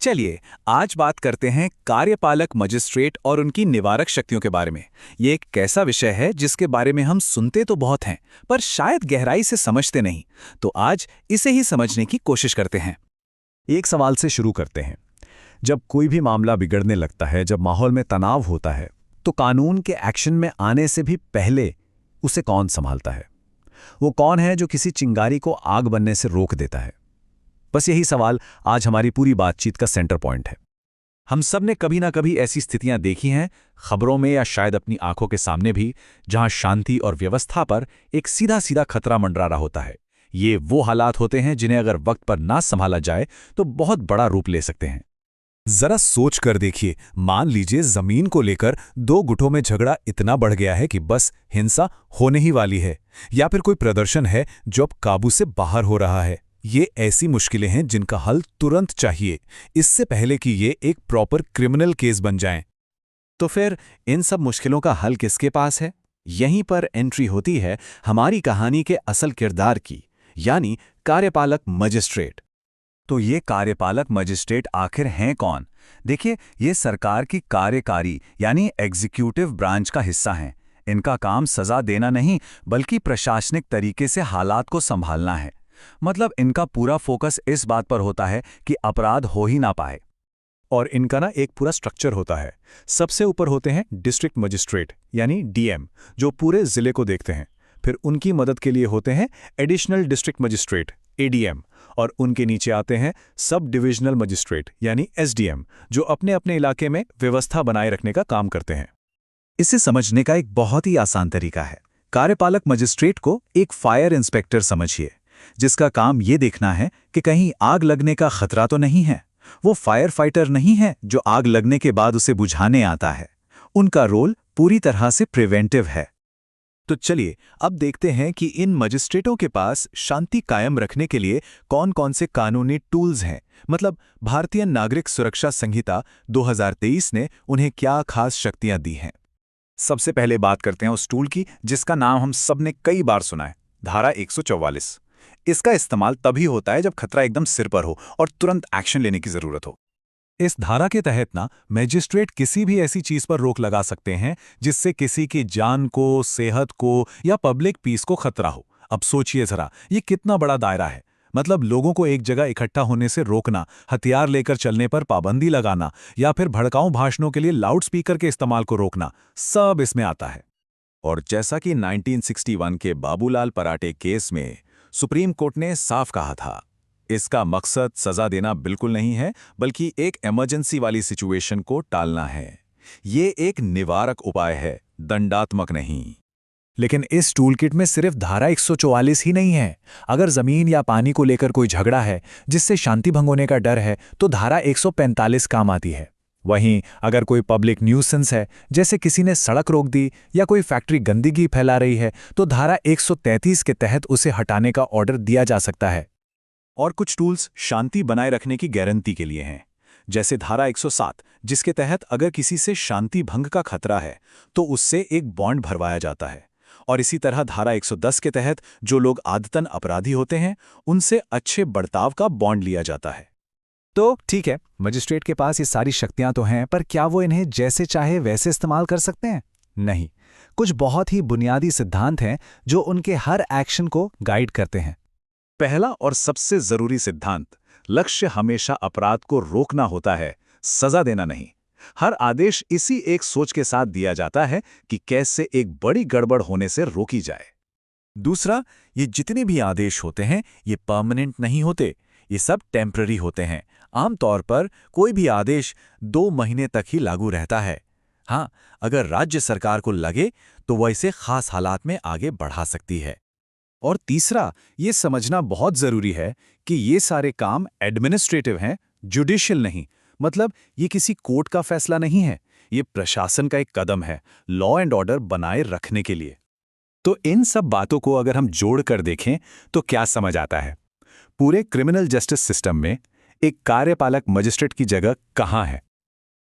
चलिए आज बात करते हैं कार्यपालक मजिस्ट्रेट और उनकी निवारक शक्तियों के बारे में। ये एक ऐसा विषय है जिसके बारे में हम सुनते तो बहुत हैं, पर शायद गहराई से समझते नहीं। तो आज इसे ही समझने की कोशिश करते हैं। एक सवाल से शुरू करते हैं। जब कोई भी मामला बिगड़ने लगता है, जब माहौल में तनाव होता है, तो कानून के एक्शन में आने से भी पहले उसे कौन संभालता है? वो कौन है जो किसी चिंगारी को आग बनने से रोक देता है? बस यही सवाल आज हमारी पूरी बातचीत का सेंटर पॉइंट है। हम सब ने कभी ना कभी ऐसी स्थितियां देखी हैं, खबरों में या शायद अपनी आंखों के सामने भी, जहां शांति और व्यवस्था पर एक सीधा सीधा खतरा मंडरा रहा होता है। ये वो हालात होते हैं जिन्हें अगर वक्त पर ना संभाला जाए तो बहुत बड़ा रूप ले सकते हैं। जरा सोच कर देखिए, मान लीजिए जमीन को लेकर दो गुटों में झगड़ा इतना बढ़ गया है कि बस हिंसा होने ही वाली है, या फिर कोई प्रदर्शन है जो अब काबू से बाहर हो रहा है। ये ऐसी मुश्किलें हैं जिनका हल तुरंत चाहिए, इससे पहले कि ये एक प्रॉपर क्रिमिनल केस बन जाएं। तो फिर इन सब मुश्किलों का हल किसके पास है? यहीं पर एंट्री होती है हमारी कहानी के असल किरदार की, यानी कार्यपालक मजिस्ट्रेट। तो ये कार्यपालक मजिस्ट्रेट आखिर हैं कौन? देखिए, ये सरकार की कार्यकारी यानी एग्जीक्यूटिव ब्रांच का हिस्सा हैं। इनका काम सजा देना नहीं, बल्कि प्रशासनिक तरीके से हालात को संभालना है। मतलब इनका पूरा फोकस इस बात पर होता है कि अपराध हो ही ना पाए। और इनका ना एक पूरा स्ट्रक्चर होता है। सबसे ऊपर होते हैं डिस्ट्रिक्ट मजिस्ट्रेट यानी डीएम, जो पूरे जिले को देखते हैं। फिर उनकी मदद के लिए होते हैं एडिशनल डिस्ट्रिक्ट मजिस्ट्रेट एडीएम, और उनके नीचे आते हैं सब डिविजनल मजिस्ट्रेट यानी एसडीएम, जो अपने अपने इलाके में व्यवस्था बनाए रखने का काम करते हैं। इसे समझने का एक बहुत ही आसान तरीका है। कार्यपालक मजिस्ट्रेट को एक फायर इंस्पेक्टर समझिए, जिसका काम ये देखना है कि कहीं आग लगने का खतरा तो नहीं है। वो फायर फाइटर नहीं है जो आग लगने के बाद उसे बुझाने आता है। उनका रोल पूरी तरह से प्रिवेंटिव है। तो चलिए अब देखते हैं कि इन मजिस्ट्रेटों के पास शांति कायम रखने के लिए कौन कौन से कानूनी टूल्स हैं। मतलब भारतीय नागरिक सुरक्षा संहिता 2023 ने उन्हें क्या खास शक्तियां दी हैं। सबसे पहले बात करते हैं उस टूल की जिसका नाम हम सब ने कई बार सुना है, धारा 144। इसका इस्तेमाल तभी होता है जब खतरा एकदम सिर पर हो और तुरंत एक्शन लेने की जरूरत हो। इस धारा के तहत ना मजिस्ट्रेट किसी भी ऐसी चीज पर रोक लगा सकते हैं जिससे किसी की जान को, सेहत को या पब्लिक पीस को खतरा हो। अब सोचिए जरा, ये कितना बड़ा दायरा है। मतलब लोगों को एक जगह इकट्ठा होने से रोकना, हथियार लेकर चलने पर पाबंदी लगाना, या फिर भड़काऊ भाषणों के लिए लाउड स्पीकर के इस्तेमाल को रोकना, सब इसमें आता है। और जैसा कि 1961 के बाबूलाल पराटे केस में सुप्रीम कोर्ट ने साफ कहा था, इसका मकसद सजा देना बिल्कुल नहीं है, बल्कि एक इमरजेंसी वाली सिचुएशन को टालना है। ये एक निवारक उपाय है, दंडात्मक नहीं। लेकिन इस टूलकिट में सिर्फ धारा 144 ही नहीं है। अगर जमीन या पानी को लेकर कोई झगड़ा है जिससे शांति भंग होने का डर है, तो धारा 145 काम आती है। वहीं अगर कोई पब्लिक न्यूसेंस है, जैसे किसी ने सड़क रोक दी या कोई फैक्ट्री गंदगी फैला रही है, तो धारा 133 के तहत उसे हटाने का ऑर्डर दिया जा सकता है। और कुछ टूल्स शांति बनाए रखने की गारंटी के लिए हैं, जैसे धारा 107, जिसके तहत अगर किसी से शांति भंग का खतरा है तो उससे एक बॉन्ड भरवाया जाता है। और इसी तरह धारा 110 के तहत जो लोग आदतन अपराधी होते हैं उनसे अच्छे बर्ताव का बॉन्ड लिया जाता है। तो ठीक है, मजिस्ट्रेट के पास ये सारी शक्तियां तो हैं, पर क्या वो इन्हें जैसे चाहे वैसे इस्तेमाल कर सकते हैं? नहीं। कुछ बहुत ही बुनियादी सिद्धांत हैं जो उनके हर एक्शन को गाइड करते हैं। पहला और सबसे जरूरी सिद्धांत, लक्ष्य हमेशा अपराध को रोकना होता है, सजा देना नहीं। हर आदेश इसी एक सोच के साथ दिया जाता है कि कैसे एक बड़ी गड़बड़ होने से रोकी जाए। दूसरा, ये जितने भी आदेश होते हैं ये परमानेंट नहीं होते, ये सब टेम्पररी होते हैं। आमतौर पर कोई भी आदेश 2 महीने तक ही लागू रहता है। हाँ, अगर राज्य सरकार को लगे तो वह इसे खास हालात में आगे बढ़ा सकती है। और तीसरा, ये समझना बहुत जरूरी है कि ये सारे काम एडमिनिस्ट्रेटिव हैं, जुडिशियल नहीं। मतलब ये किसी कोर्ट का फैसला नहीं है, ये प्रशासन का एक कदम है लॉ एंड ऑर्डर बनाए रखने के लिए। तो इन सब बातों को अगर हम जोड़ कर देखें तो क्या समझ आता है? पूरे क्रिमिनल जस्टिस सिस्टम में एक कार्यपालक मजिस्ट्रेट की जगह कहाँ है?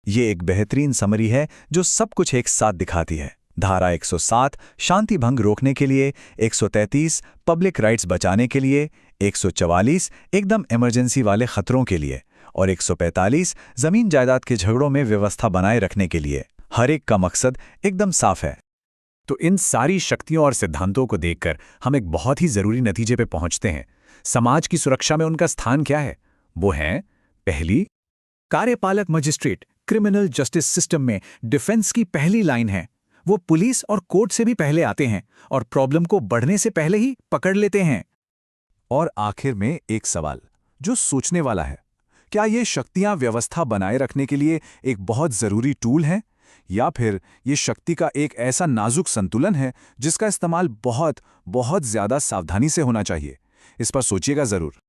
ये एक बेहतरीन समरी है जो सब कुछ एक साथ दिखाती है। धारा 107 शांति भंग रोकने के लिए, 133 पब्लिक राइट्स बचाने के लिए, 144 एकदम इमरजेंसी वाले खतरों के लिए, और 145 जमीन जायदाद के झगड़ों में व्यवस्था बनाए रखने के लिए। हर एक का मकसद एकदम साफ है। तो इन सारी शक्तियों और सिद्धांतों को देखकर हम एक बहुत ही जरूरी नतीजे पे पहुंचते हैं। समाज की सुरक्षा में उनका स्थान क्या है? वो है, पहली, कार्यपालक मजिस्ट्रेट क्रिमिनल जस्टिस सिस्टम में डिफेंस की पहली लाइन है। वो पुलिस और कोर्ट से भी पहले आते हैं और प्रॉब्लम को बढ़ने से पहले ही पकड़ लेते हैं। और आखिर में एक सवाल जो सोचने वाला है, क्या ये शक्तियां व्यवस्था बनाए रखने के लिए एक बहुत जरूरी टूल हैं, या फिर ये शक्ति का एक ऐसा नाजुक संतुलन है जिसका इस्तेमाल बहुत बहुत ज्यादा सावधानी से होना चाहिए? इस पर सोचिएगा जरूर।